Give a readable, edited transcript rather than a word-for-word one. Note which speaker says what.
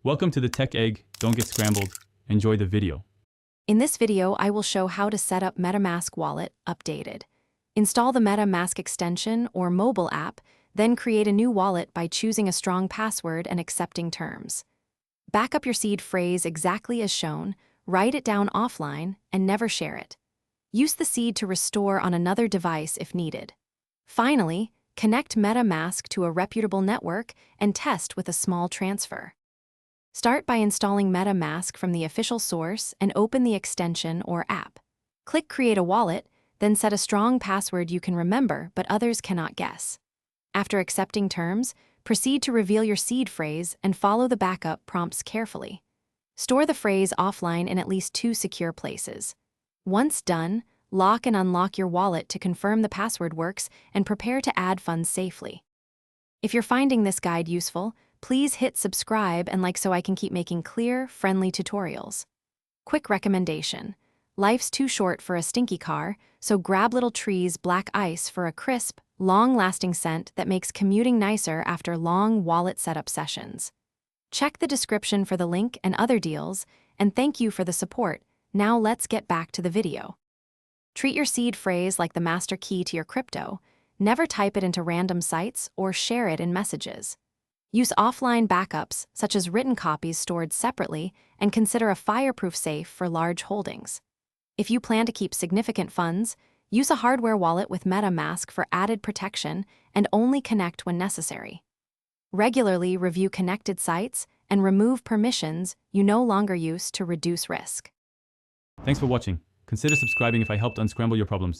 Speaker 1: Welcome to the Tech Egg. Don't get scrambled. Enjoy the video.
Speaker 2: In this video, I will show how to set up MetaMask wallet updated. Install the MetaMask extension or mobile app, then create a new wallet by choosing a strong password and accepting terms. Back up your seed phrase exactly as shown, write it down offline, and never share it. Use the seed to restore on another device if needed. Finally, connect MetaMask to a reputable network and test with a small transfer. Start by installing MetaMask from the official source and open the extension or app. Click Create a Wallet, then set a strong password you can remember but others cannot guess. After accepting terms, proceed to reveal your seed phrase and follow the backup prompts carefully. Store the phrase offline in at least 2 secure places. Once done, lock and unlock your wallet to confirm the password works and prepare to add funds safely. If you're finding this guide useful, please hit subscribe and like so I can keep making clear, friendly tutorials. Quick recommendation. Life's too short for a stinky car, so grab Little Tree's Black Ice for a crisp, long-lasting scent that makes commuting nicer after long wallet setup sessions. Check the description for the link and other deals, and thank you for the support. Now let's get back to the video. Treat your seed phrase like the master key to your crypto. Never type it into random sites or share it in messages. Use offline backups, such as written copies stored separately, and consider a fireproof safe for large holdings. If you plan to keep significant funds, use a hardware wallet with MetaMask for added protection and only connect when necessary. Regularly review connected sites and remove permissions you no longer use to reduce risk.
Speaker 1: Thanks for watching. Consider subscribing if I helped unscramble your problems.